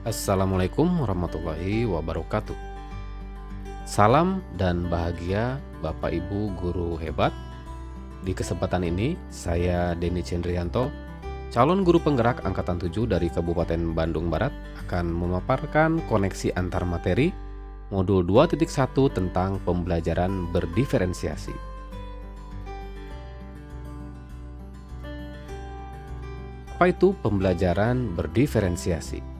Assalamualaikum warahmatullahi wabarakatuh. Salam dan bahagia Bapak Ibu guru hebat. Di kesempatan ini, saya Denny Cendrianto, calon guru penggerak Angkatan 7 dari Kabupaten Bandung Barat, akan memaparkan koneksi antar materi modul 2.1 tentang pembelajaran berdiferensiasi. Apa itu pembelajaran berdiferensiasi?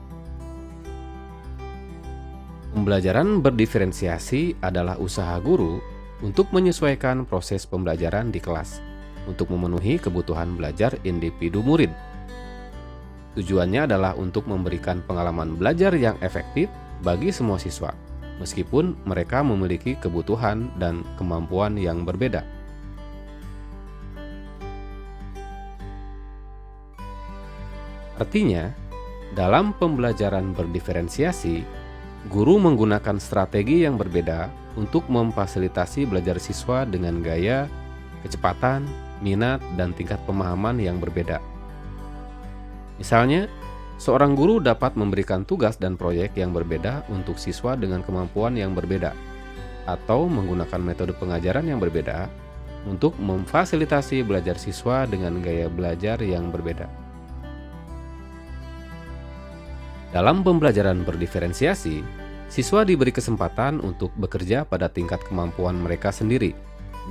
Pembelajaran berdiferensiasi adalah usaha guru untuk menyesuaikan proses pembelajaran di kelas untuk memenuhi kebutuhan belajar individu murid. Tujuannya adalah untuk memberikan pengalaman belajar yang efektif bagi semua siswa, meskipun mereka memiliki kebutuhan dan kemampuan yang berbeda. Artinya, dalam pembelajaran berdiferensiasi, guru menggunakan strategi yang berbeda untuk memfasilitasi belajar siswa dengan gaya, kecepatan, minat, dan tingkat pemahaman yang berbeda. Misalnya, seorang guru dapat memberikan tugas dan proyek yang berbeda untuk siswa dengan kemampuan yang berbeda, atau menggunakan metode pengajaran yang berbeda untuk memfasilitasi belajar siswa dengan gaya belajar yang berbeda. Dalam pembelajaran berdiferensiasi, siswa diberi kesempatan untuk bekerja pada tingkat kemampuan mereka sendiri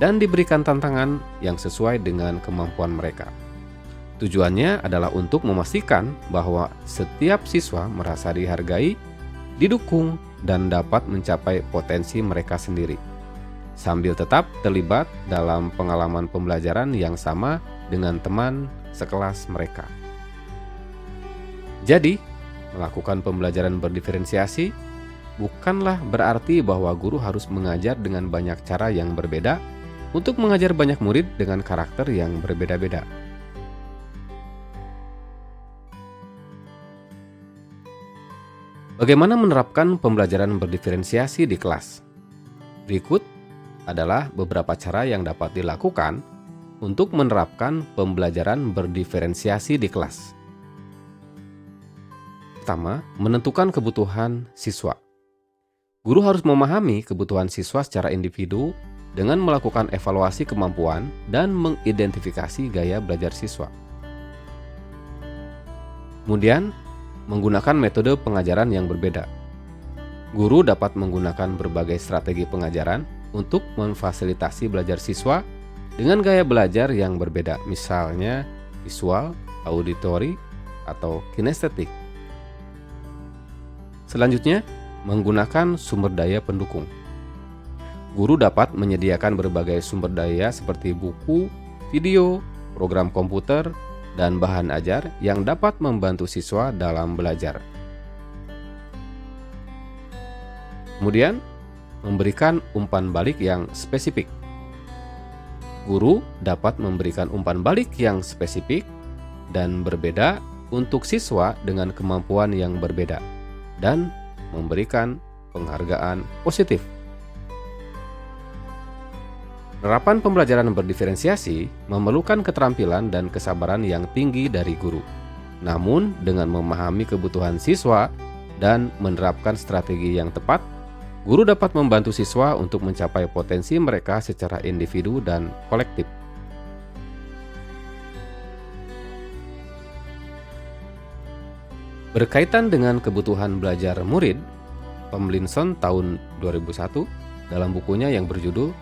dan diberikan tantangan yang sesuai dengan kemampuan mereka. Tujuannya adalah untuk memastikan bahwa setiap siswa merasa dihargai, didukung, dan dapat mencapai potensi mereka sendiri, sambil tetap terlibat dalam pengalaman pembelajaran yang sama dengan teman sekelas mereka. Jadi, melakukan pembelajaran berdiferensiasi bukanlah berarti bahwa guru harus mengajar dengan banyak cara yang berbeda untuk mengajar banyak murid dengan karakter yang berbeda-beda. Bagaimana menerapkan pembelajaran berdiferensiasi di kelas? Berikut adalah beberapa cara yang dapat dilakukan untuk menerapkan pembelajaran berdiferensiasi di kelas. Pertama, menentukan kebutuhan siswa. Guru harus memahami kebutuhan siswa secara individu dengan melakukan evaluasi kemampuan dan mengidentifikasi gaya belajar siswa. Kemudian, menggunakan metode pengajaran yang berbeda. Guru dapat menggunakan berbagai strategi pengajaran untuk memfasilitasi belajar siswa dengan gaya belajar yang berbeda, misalnya visual, auditori, atau kinestetik. Selanjutnya, menggunakan sumber daya pendukung. Guru dapat menyediakan berbagai sumber daya seperti buku, video, program komputer, dan bahan ajar yang dapat membantu siswa dalam belajar. Kemudian, memberikan umpan balik yang spesifik. Guru dapat memberikan umpan balik yang spesifik dan berbeda untuk siswa dengan kemampuan yang berbeda, dan memberikan penghargaan positif. Penerapan pembelajaran berdiferensiasi memerlukan keterampilan dan kesabaran yang tinggi dari guru. Namun, dengan memahami kebutuhan siswa dan menerapkan strategi yang tepat, guru dapat membantu siswa untuk mencapai potensi mereka secara individu dan kolektif. Berkaitan dengan kebutuhan belajar murid, Tomlinson tahun 2001 dalam bukunya yang berjudul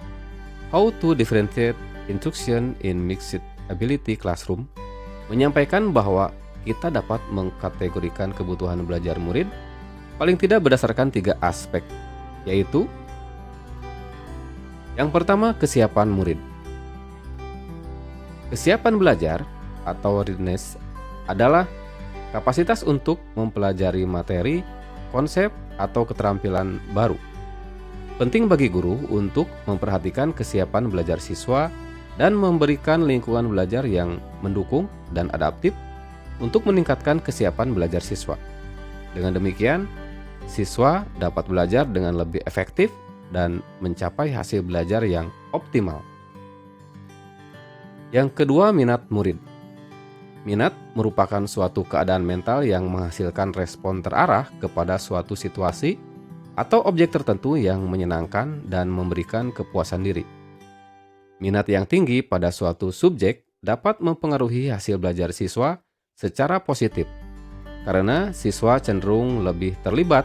How to Differentiate Instruction in Mixed Ability Classroom menyampaikan bahwa kita dapat mengkategorikan kebutuhan belajar murid paling tidak berdasarkan 3 aspek, yaitu yang pertama, kesiapan murid. Kesiapan belajar atau readiness adalah kapasitas untuk mempelajari materi, konsep, atau keterampilan baru. Penting bagi guru untuk memperhatikan kesiapan belajar siswa dan memberikan lingkungan belajar yang mendukung dan adaptif untuk meningkatkan kesiapan belajar siswa. Dengan demikian, siswa dapat belajar dengan lebih efektif dan mencapai hasil belajar yang optimal. Yang kedua, minat murid. Minat merupakan suatu keadaan mental yang menghasilkan respon terarah kepada suatu situasi atau objek tertentu yang menyenangkan dan memberikan kepuasan diri. Minat yang tinggi pada suatu subjek dapat mempengaruhi hasil belajar siswa secara positif, karena siswa cenderung lebih terlibat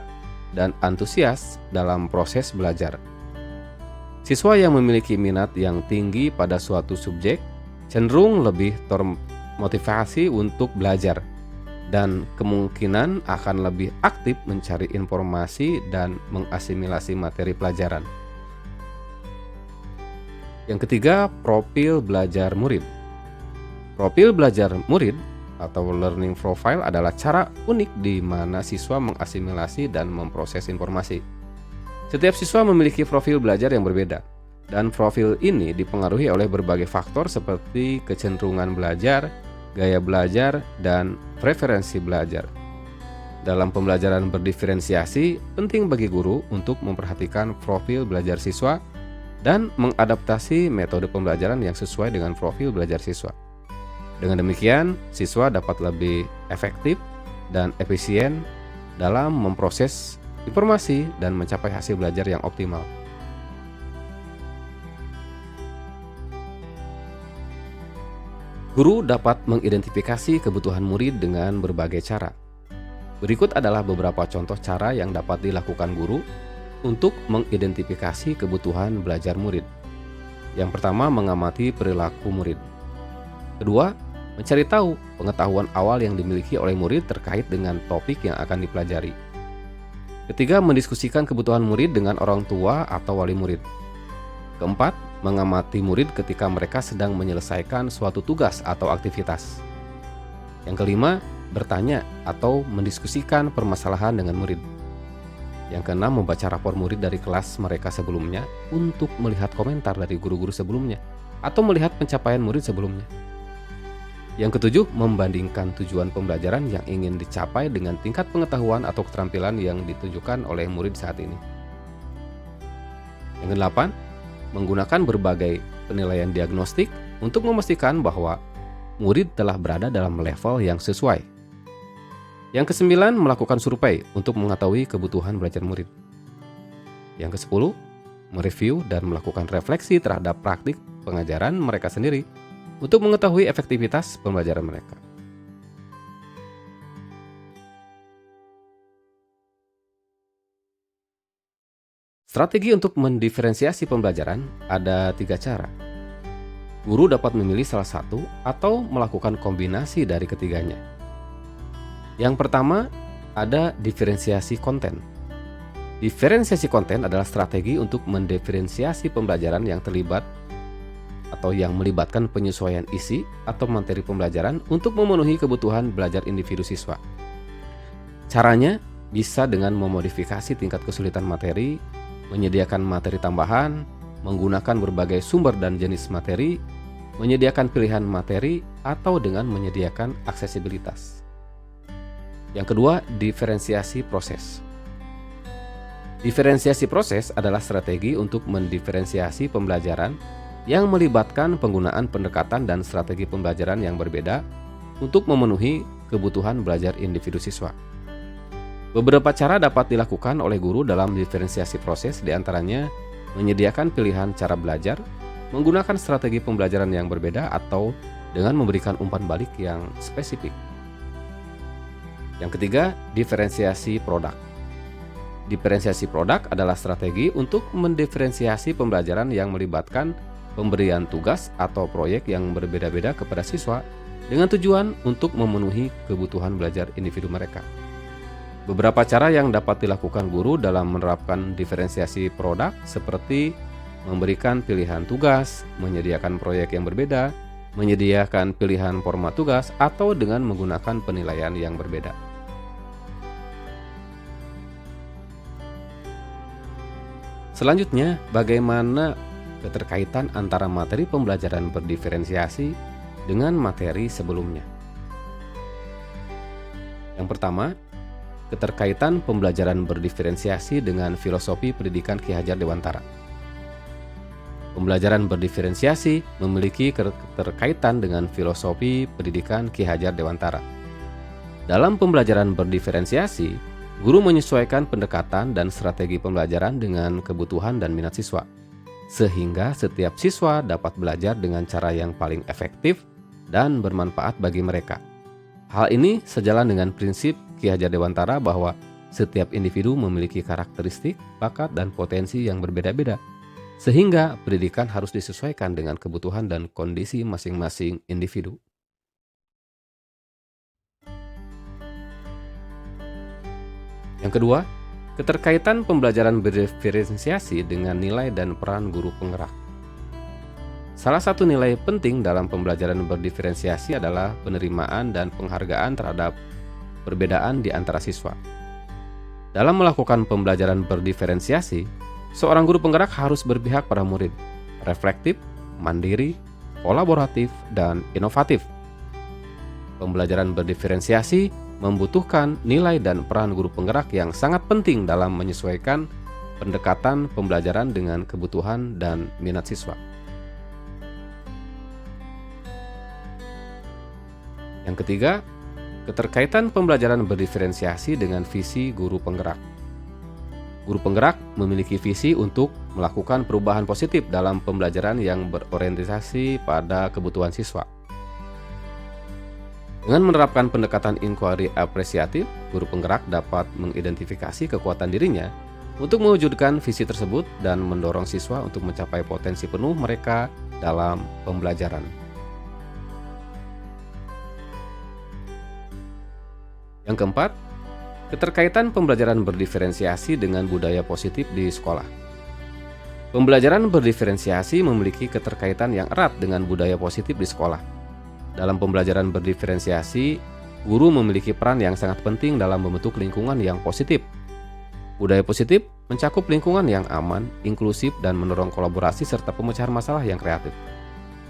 dan antusias dalam proses belajar. Siswa yang memiliki minat yang tinggi pada suatu subjek cenderung lebih termotivasi untuk belajar dan kemungkinan akan lebih aktif mencari informasi dan mengasimilasi materi pelajaran. Yang ketiga, profil belajar murid. Profil belajar murid atau learning profile adalah cara unik di mana siswa mengasimilasi dan memproses informasi. Setiap siswa memiliki profil belajar yang berbeda, dan profil ini dipengaruhi oleh berbagai faktor seperti kecenderungan belajar, gaya belajar, dan preferensi belajar. Dalam pembelajaran berdiferensiasi, penting bagi guru untuk memperhatikan profil belajar siswa dan mengadaptasi metode pembelajaran yang sesuai dengan profil belajar siswa. Dengan demikian, siswa dapat lebih efektif dan efisien dalam memproses informasi dan mencapai hasil belajar yang optimal. Guru dapat mengidentifikasi kebutuhan murid dengan berbagai cara. Berikut adalah beberapa contoh cara yang dapat dilakukan guru untuk mengidentifikasi kebutuhan belajar murid. Yang pertama, mengamati perilaku murid. Kedua, mencari tahu pengetahuan awal yang dimiliki oleh murid terkait dengan topik yang akan dipelajari. Ketiga, mendiskusikan kebutuhan murid dengan orang tua atau wali murid. Keempat, mengamati murid ketika mereka sedang menyelesaikan suatu tugas atau aktivitas. Yang kelima, bertanya atau mendiskusikan permasalahan dengan murid. Yang keenam, membaca rapor murid dari kelas mereka sebelumnya untuk melihat komentar dari guru-guru sebelumnya atau melihat pencapaian murid sebelumnya. Yang ketujuh, membandingkan tujuan pembelajaran yang ingin dicapai dengan tingkat pengetahuan atau keterampilan yang ditunjukkan oleh murid saat ini. Yang kedelapan, menggunakan berbagai penilaian diagnostik untuk memastikan bahwa murid telah berada dalam level yang sesuai. Yang kesembilan, melakukan survei untuk mengetahui kebutuhan belajar murid. Yang kesepuluh, mereview dan melakukan refleksi terhadap praktik pengajaran mereka sendiri untuk mengetahui efektivitas pembelajaran mereka. Strategi untuk mendiferensiasi pembelajaran ada 3 cara. Guru dapat memilih salah satu atau melakukan kombinasi dari ketiganya. Yang pertama, ada diferensiasi konten. Diferensiasi konten adalah strategi untuk mendiferensiasi pembelajaran yang terlibat atau yang melibatkan penyesuaian isi atau materi pembelajaran untuk memenuhi kebutuhan belajar individu siswa. Caranya bisa dengan memodifikasi tingkat kesulitan materi, menyediakan materi tambahan, menggunakan berbagai sumber dan jenis materi, menyediakan pilihan materi, atau dengan menyediakan aksesibilitas. Yang kedua, diferensiasi proses. Diferensiasi proses adalah strategi untuk mendiferensiasi pembelajaran yang melibatkan penggunaan pendekatan dan strategi pembelajaran yang berbeda untuk memenuhi kebutuhan belajar individu siswa. Beberapa cara dapat dilakukan oleh guru dalam diferensiasi proses, diantaranya menyediakan pilihan cara belajar, menggunakan strategi pembelajaran yang berbeda, atau dengan memberikan umpan balik yang spesifik. Yang ketiga, diferensiasi produk. Diferensiasi produk adalah strategi untuk mendiferensiasi pembelajaran yang melibatkan pemberian tugas atau proyek yang berbeda-beda kepada siswa dengan tujuan untuk memenuhi kebutuhan belajar individu mereka. Beberapa cara yang dapat dilakukan guru dalam menerapkan diferensiasi produk seperti memberikan pilihan tugas, menyediakan proyek yang berbeda, menyediakan pilihan format tugas, atau dengan menggunakan penilaian yang berbeda. Selanjutnya, bagaimana keterkaitan antara materi pembelajaran berdiferensiasi dengan materi sebelumnya? Yang pertama, keterkaitan pembelajaran berdiferensiasi dengan filosofi pendidikan Ki Hajar Dewantara. Pembelajaran berdiferensiasi memiliki keterkaitan dengan filosofi pendidikan Ki Hajar Dewantara. Dalam pembelajaran berdiferensiasi, guru menyesuaikan pendekatan dan strategi pembelajaran dengan kebutuhan dan minat siswa, sehingga setiap siswa dapat belajar dengan cara yang paling efektif dan bermanfaat bagi mereka. Hal ini sejalan dengan prinsip Ki Hajar Dewantara bahwa setiap individu memiliki karakteristik, bakat, dan potensi yang berbeda-beda, sehingga pendidikan harus disesuaikan dengan kebutuhan dan kondisi masing-masing individu. Yang kedua, keterkaitan pembelajaran berdiferensiasi dengan nilai dan peran guru penggerak. Salah satu nilai penting dalam pembelajaran berdiferensiasi adalah penerimaan dan penghargaan terhadap perbedaan di antara siswa. Dalam melakukan pembelajaran berdiferensiasi, seorang guru penggerak harus berpihak pada murid, reflektif, mandiri, kolaboratif, dan inovatif. Pembelajaran berdiferensiasi membutuhkan nilai dan peran guru penggerak yang sangat penting dalam menyesuaikan pendekatan pembelajaran dengan kebutuhan dan minat siswa. Yang ketiga, keterkaitan pembelajaran berdiferensiasi dengan visi guru penggerak. Guru penggerak memiliki visi untuk melakukan perubahan positif dalam pembelajaran yang berorientasi pada kebutuhan siswa. Dengan menerapkan pendekatan inquiry apresiatif, guru penggerak dapat mengidentifikasi kekuatan dirinya untuk mewujudkan visi tersebut dan mendorong siswa untuk mencapai potensi penuh mereka dalam pembelajaran. Yang keempat, keterkaitan pembelajaran berdiferensiasi dengan budaya positif di sekolah. Pembelajaran berdiferensiasi memiliki keterkaitan yang erat dengan budaya positif di sekolah. Dalam pembelajaran berdiferensiasi, guru memiliki peran yang sangat penting dalam membentuk lingkungan yang positif. Budaya positif mencakup lingkungan yang aman, inklusif, dan mendorong kolaborasi serta pemecahan masalah yang kreatif.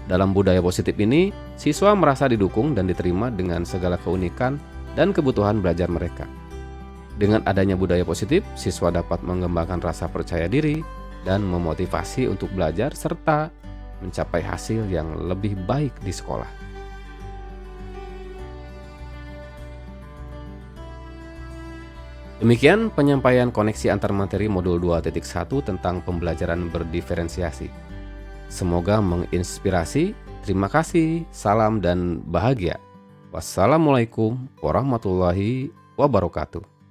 Dalam budaya positif ini, siswa merasa didukung dan diterima dengan segala keunikan dan kebutuhan belajar mereka. Dengan adanya budaya positif, siswa dapat mengembangkan rasa percaya diri dan memotivasi untuk belajar serta mencapai hasil yang lebih baik di sekolah. Demikian penyampaian koneksi antar materi modul 2.1 tentang pembelajaran berdiferensiasi. Semoga menginspirasi. Terima kasih, salam dan bahagia. Wassalamualaikum warahmatullahi wabarakatuh.